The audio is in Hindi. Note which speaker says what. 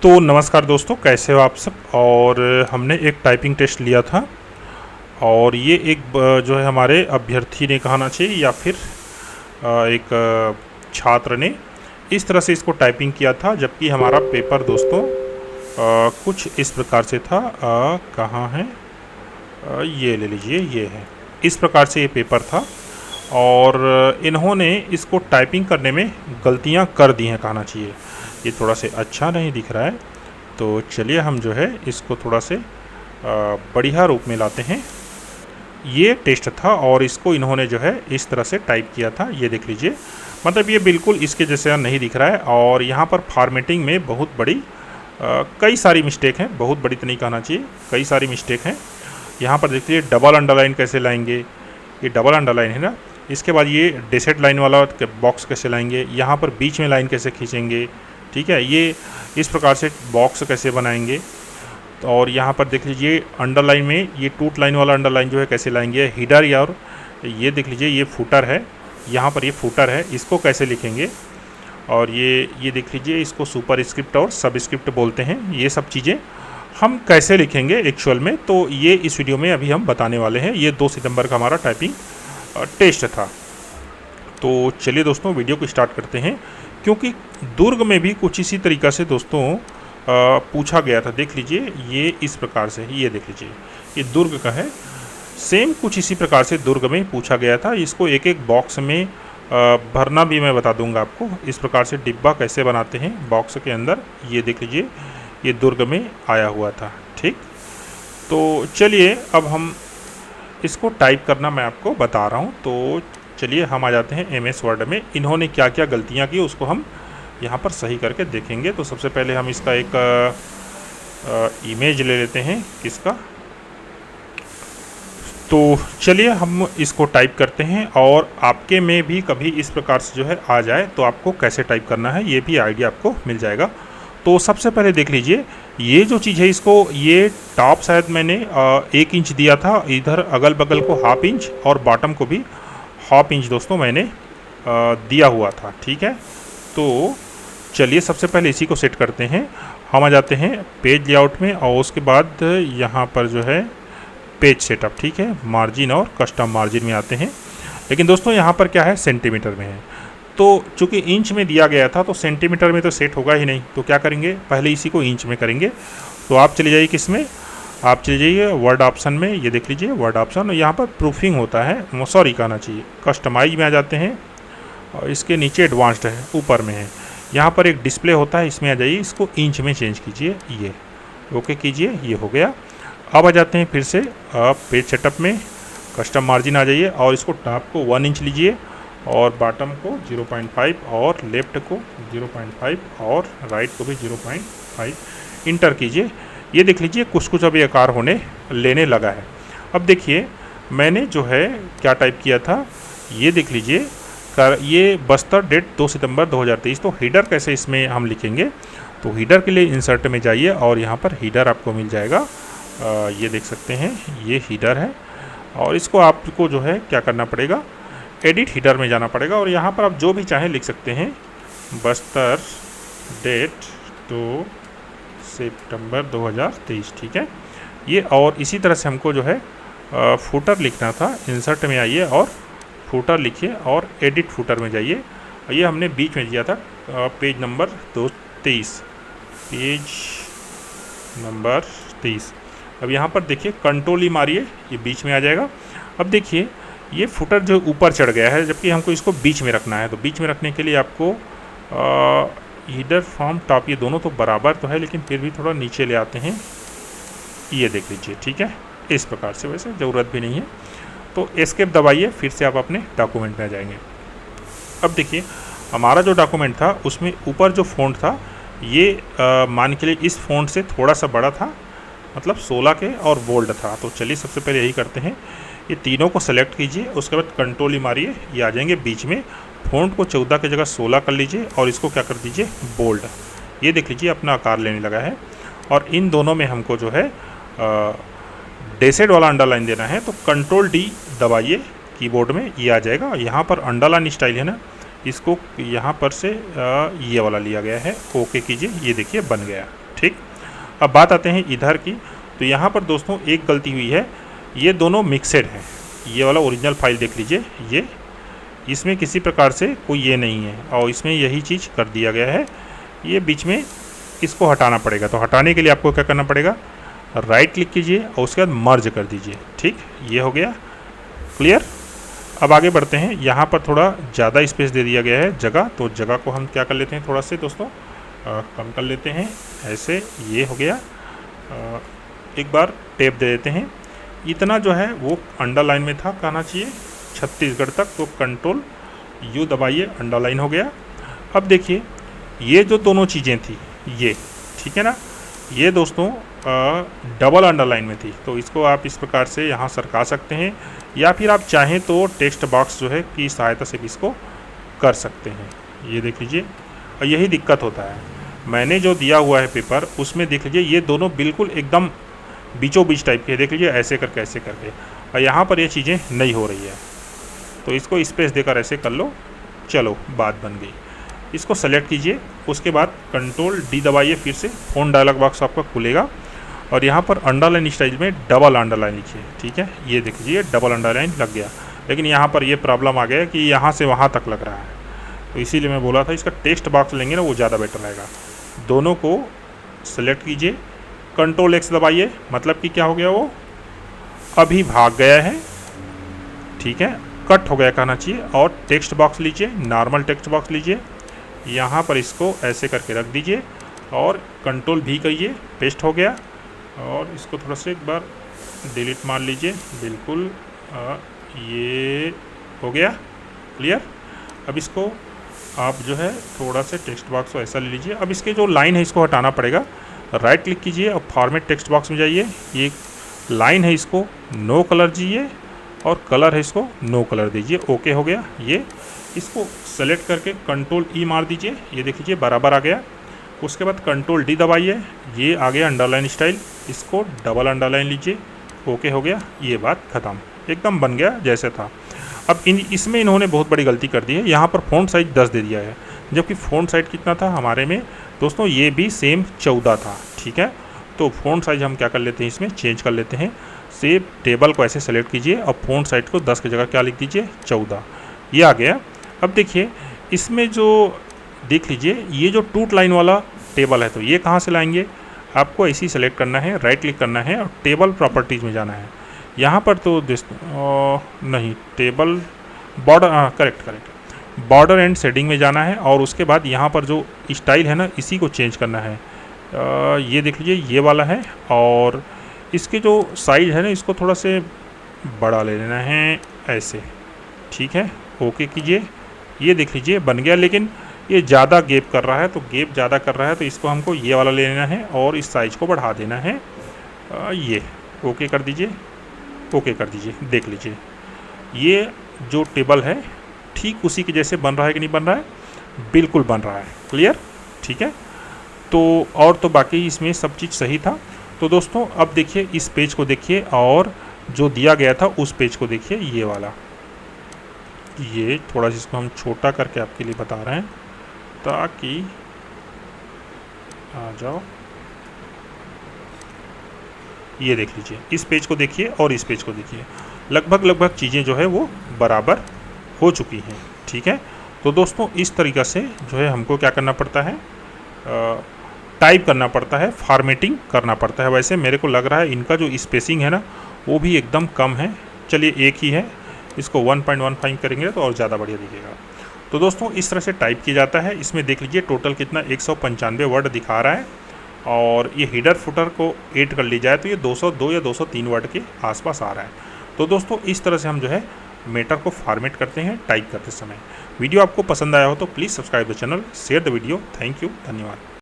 Speaker 1: तो नमस्कार दोस्तों, कैसे हो आप सब। और हमने एक टाइपिंग टेस्ट लिया था और ये एक जो है हमारे अभ्यर्थी ने कहना चाहिए या फिर एक छात्र ने इस तरह से इसको टाइपिंग किया था, जबकि हमारा पेपर दोस्तों कुछ इस प्रकार से था। कहाँ है, ये ले लीजिए, ये है। इस प्रकार से ये पेपर था और इन्होंने इसको टाइपिंग करने में गलतियां कर दी हैं कहना चाहिए। ये थोड़ा से अच्छा नहीं दिख रहा है, तो चलिए हम जो है इसको थोड़ा से बढ़िया रूप में लाते हैं। ये टेस्ट था और इसको इन्होंने जो है इस तरह से टाइप किया था, ये देख लीजिए। मतलब ये बिल्कुल इसके जैसा नहीं दिख रहा है और यहाँ पर फॉर्मेटिंग में बहुत बड़ी कई सारी मिस्टेक हैं। बहुत बड़ी तो नहीं कहना चाहिए, कई सारी मिस्टेक हैं। यहाँ पर देख लीजिए, डबल अंडरलाइन कैसे लाएंगे, ये डबल अंडरलाइन है ना। इसके बाद ये डेसेट लाइन वाला बॉक्स कैसे लाएंगे, यहाँ पर बीच में लाइन कैसे खींचेंगे, ठीक है। ये इस प्रकार से बॉक्स कैसे बनाएंगे। और यहाँ पर देख लीजिए अंडरलाइन में ये टूट लाइन वाला अंडरलाइन जो है कैसे लाएंगे। हीडर या और ये देख लीजिए, ये फुटर है, यहाँ पर ये फुटर है, इसको कैसे लिखेंगे। और ये देख लीजिए, इसको सुपर स्क्रिप्ट और सब स्क्रिप्ट बोलते हैं। ये सब चीज़ें हम कैसे लिखेंगे एक्चुअल में, तो ये इस वीडियो में अभी हम बताने वाले हैं। ये 2 सितंबर का हमारा टाइपिंग टेस्ट था। तो चलिए दोस्तों वीडियो को स्टार्ट करते हैं, क्योंकि दुर्ग में भी कुछ इसी तरीक़ा से दोस्तों पूछा गया था। देख लीजिए, ये इस प्रकार से, ये देख लीजिए, ये दुर्ग का है। सेम कुछ इसी प्रकार से दुर्ग में पूछा गया था। इसको एक एक बॉक्स में भरना भी मैं बता दूंगा आपको। इस प्रकार से डिब्बा कैसे बनाते हैं बॉक्स के अंदर, ये देख लीजिए, ये दुर्ग में आया हुआ था। ठीक, तो चलिए अब हम इसको टाइप करना मैं आपको बता रहा हूँ। तो चलिए हम आ जाते हैं MS वर्ड में। इन्होंने क्या क्या गलतियाँ की उसको हम यहाँ पर सही करके देखेंगे। तो सबसे पहले हम इसका एक इमेज ले लेते हैं किसका। तो चलिए हम इसको टाइप करते हैं, और आपके में भी कभी इस प्रकार से जो है आ जाए तो आपको कैसे टाइप करना है ये भी आइडिया आपको मिल जाएगा। तो सबसे पहले देख लीजिए, ये जो चीज़ है, इसको ये टॉप शायद मैंने 1 इंच दिया था, इधर अगल बगल को ½ इंच और बॉटम को भी ½ इंच दोस्तों मैंने दिया हुआ था। ठीक है, तो चलिए सबसे पहले इसी को सेट करते हैं। हम आ जाते हैं पेज लेआउट में और उसके बाद यहाँ पर जो है पेज सेटअप, ठीक है, मार्जिन और कस्टम मार्जिन में आते हैं। लेकिन दोस्तों यहाँ पर क्या है, सेंटीमीटर में है। तो चूँकि इंच में दिया गया था तो सेंटीमीटर में तो सेट होगा ही नहीं, तो क्या करेंगे, पहले इसी को इंच में करेंगे। तो आप चले जाइए किस में, आप चले जाइए वर्ड ऑप्शन में। ये देख लीजिए वर्ड ऑप्शन, यहाँ पर प्रूफिंग होता है, सॉरी कहना चाहिए कस्टमाइज में आ जाते हैं। और इसके नीचे एडवांस्ड है, ऊपर में है। यहाँ पर एक डिस्प्ले होता है, इसमें आ जाइए, इसको इंच में चेंज कीजिए, ये ओके कीजिए, ये हो गया। अब आ जाते हैं फिर से पेज सेटअप में, कस्टम मार्जिन आ जाइए और इसको टॉप को 1 इंच लीजिए और बॉटम को 0.5 और लेफ़्ट को 0.5 और राइट को भी 0.5 इंटर कीजिए। ये देख लीजिए कुछ कुछ अभी आकार होने लेने लगा है। अब देखिए मैंने जो है क्या टाइप किया था, ये देख लीजिए, ये बस्तर डेट 2 सितंबर 2023। तो हीडर कैसे इसमें हम लिखेंगे, तो हीडर के लिए इंसर्ट में जाइए और यहाँ पर हीडर आपको मिल जाएगा। ये देख सकते हैं, ये हीडर है और इसको आपको जो है क्या करना पड़ेगा, एडिट हीडर में जाना पड़ेगा और यहाँ पर आप जो भी चाहें लिख सकते हैं। बस्तर डेट 2 सितंबर 2023, ठीक है ये। और इसी तरह से हमको जो है फुटर लिखना था। इंसर्ट में आइए और फुटर लिखिए और एडिट फुटर में जाइए। ये हमने बीच में दिया था पेज नंबर 23, पेज नंबर 23। अब यहाँ पर देखिए कंट्रोल ही मारिए, ये बीच में आ जाएगा। अब देखिए ये फुटर जो ऊपर चढ़ गया है, जबकि हमको इसको बीच में रखना है। तो बीच में रखने के लिए आपको हीडर फ्रॉम टॉप, ये दोनों तो बराबर तो है लेकिन फिर भी थोड़ा नीचे ले आते हैं, ये देख लीजिए, ठीक है, इस प्रकार से। वैसे ज़रूरत भी नहीं है, तो एस्केप दबाइए, फिर से आप अपने डॉक्यूमेंट में आ जाएंगे। अब देखिए हमारा जो डॉक्यूमेंट था उसमें ऊपर जो फ़ॉन्ट था ये मान के लिए इस फ़ॉन्ट से थोड़ा सा बड़ा था, मतलब 16 के और बोल्ड था। तो चलिए सबसे पहले यही करते हैं, ये तीनों को सेलेक्ट कीजिए, उसके बाद कंट्रोल ही मारिए, ये आ जाएंगे बीच में। फ़ॉन्ट को 14 की जगह 16 कर लीजिए और इसको क्या कर दीजिए, बोल्ड। ये देख लीजिए अपना आकार लेने लगा है। और इन दोनों में हमको जो है डेसेड वाला अंडरलाइन देना है, तो कंट्रोल D दबाइए कीबोर्ड में, ये आ जाएगा। यहाँ पर अंडरलाइन स्टाइल है ना, इसको यहाँ पर से ये वाला लिया गया है, ओके कीजिए, ये देखिए बन गया। ठीक, अब बात आते हैं इधर की। तो यहाँ पर दोस्तों एक गलती हुई है, ये दोनों मिक्सड हैं। ये वाला ओरिजिनल फाइल देख लीजिए, ये इसमें किसी प्रकार से कोई ये नहीं है और इसमें यही चीज़ कर दिया गया है। ये बीच में इसको हटाना पड़ेगा। तो हटाने के लिए आपको क्या करना पड़ेगा, राइट क्लिक कीजिए और उसके बाद मर्ज कर दीजिए। ठीक, ये हो गया क्लियर। अब आगे बढ़ते हैं। यहाँ पर थोड़ा ज़्यादा स्पेस दे दिया गया है जगह, तो जगह को हम क्या कर लेते हैं, थोड़ा से दोस्तों कम कर लेते हैं। ऐसे ये हो गया। एक बार टेप दे देते हैं। इतना जो है वो अंडरलाइन में था, कहना चाहिए छत्तीसगढ़ तक, तो कंट्रोल यू दबाइए, अंडरलाइन हो गया। अब देखिए ये जो दोनों चीज़ें थी ये, ठीक है ना, ये दोस्तों डबल अंडरलाइन में थी, तो इसको आप इस प्रकार से यहाँ सरका सकते हैं, या फिर आप चाहें तो टेक्स्ट बॉक्स जो है की सहायता से भी इसको कर सकते हैं। ये देख लीजिए, और यही दिक्कत होता है। मैंने जो दिया हुआ है पेपर, उसमें देख लीजिए ये दोनों बिल्कुल एकदम बीचों बीच टाइप के, देख लीजिए ऐसे करके ऐसे करके, और यहाँ पर ये चीज़ें नहीं हो रही है। तो इसको स्पेस देकर ऐसे कर लो, चलो बात बन गई। इसको सेलेक्ट कीजिए, उसके बाद कंट्रोल डी दबाइए, फिर से फ़ोन डायलॉग बॉक्स आपका खुलेगा और यहाँ पर अंडरलाइन स्टाइल में डबल अंडरलाइन लिखिए। ठीक है, ये देख लीजिए डबल अंडरलाइन लग गया, लेकिन यहाँ पर ये प्रॉब्लम आ गया कि यहाँ से वहाँ तक लग रहा है। तो इसीलिए मैं बोला था इसका टेक्स्ट बॉक्स लेंगे ना, वो ज़्यादा बेटर रहेगा। दोनों को सेलेक्ट कीजिए, कंट्रोल एक्स दबाइए, मतलब कि क्या हो गया, वो अभी भाग गया है। ठीक है, कट हो गया कहना चाहिए। और टेक्स्ट बॉक्स लीजिए, नॉर्मल टेक्स्ट बॉक्स लीजिए, यहाँ पर इसको ऐसे करके रख दीजिए और कंट्रोल भी करिए, पेस्ट हो गया। और इसको थोड़ा सा एक बार डिलीट मार लीजिए, बिल्कुल ये हो गया क्लियर। अब इसको आप जो है थोड़ा सा टेक्स्ट बॉक्स को ऐसा ले लीजिए। अब इसके जो लाइन है इसको हटाना पड़ेगा, राइट क्लिक कीजिए और फॉर्मेट टेक्स्ट बॉक्स में जाइए। ये लाइन है, इसको नो कलर दीजिए और कलर है इसको नो कलर दीजिए। ओके हो गया। ये इसको सेलेक्ट करके कंट्रोल ई मार दीजिए, ये देख लीजिए बराबर आ गया। उसके बाद कंट्रोल डी दबाइए, ये आ गया अंडरलाइन स्टाइल, इसको डबल अंडरलाइन लीजिए। ओके हो गया, ये बात ख़त्म, एकदम बन गया जैसे था। अब इसमें इन्होंने बहुत बड़ी गलती कर दी है, यहाँ पर फ़ॉन्ट साइज 10 दे दिया है, जबकि फ़ॉन्ट साइज कितना था हमारे में दोस्तों, ये भी सेम 14 था। ठीक है, तो फ़ॉन्ट साइज हम क्या कर लेते हैं, इसमें चेंज कर लेते हैं। से टेबल को ऐसे सेलेक्ट कीजिए और फ़ॉन्ट साइज को 10 की जगह क्या लिख दीजिए, 14, ये आ गया। अब देखिए इसमें जो देख लीजिए ये जो टूट लाइन वाला टेबल है, तो ये कहाँ से लाएंगे, आपको ऐसे ही सेलेक्ट करना है, राइट क्लिक करना है और टेबल प्रॉपर्टीज़ में जाना है। यहाँ पर तो नहीं, table border, correct, border and shading में जाना है और उसके बाद यहाँ पर जो स्टाइल है ना, इसी को चेंज करना है। ये देख लीजिए ये वाला है, और इसके जो साइज है ना, इसको थोड़ा से बड़ा ले लेना है ऐसे। ठीक है, ओके कीजिए, ये देख लीजिए बन गया। लेकिन ये ज़्यादा गैप कर रहा है, तो गैप ज़्यादा कर रहा है, तो इसको हमको ये वाला ले लेना है और इस साइज़ को बढ़ा देना है। ये ओके कर दीजिए, ओके कर दीजिए। देख लीजिए ये जो टेबल है ठीक उसी के जैसे बन रहा है कि नहीं बन रहा है, बिल्कुल बन रहा है, क्लियर। ठीक है, तो और तो बाकी इसमें सब चीज़ सही था। तो दोस्तों अब देखिए इस पेज को देखिए और जो दिया गया था उस पेज को देखिए, ये वाला, ये थोड़ा सा इसको हम छोटा करके आपके लिए बता रहे हैं ताकि आ जाओ। ये देख लीजिए, इस पेज को देखिए और इस पेज को देखिए, लगभग चीज़ें जो है वो बराबर हो चुकी हैं। ठीक है, तो दोस्तों इस तरीक़ा से जो है हमको क्या करना पड़ता है, टाइप करना पड़ता है, फॉर्मेटिंग करना पड़ता है। वैसे मेरे को लग रहा है इनका जो स्पेसिंग है ना, वो भी एकदम कम है। चलिए एक ही है, इसको 1.15 करेंगे तो और ज़्यादा बढ़िया दिखेगा। तो दोस्तों इस तरह से टाइप किया जाता है। इसमें देख लीजिए टोटल कितना 195 वर्ड दिखा रहा है, और ये हेडर फुटर को ऐड कर ली जाए तो ये 202 या 203 वर्ड के आसपास आ रहा है। तो दोस्तों इस तरह से हम जो है मैटर को फॉर्मेट करते हैं टाइप करते समय। वीडियो आपको पसंद आया हो तो please subscribe the channel, share the video. Thank you, धन्यवाद।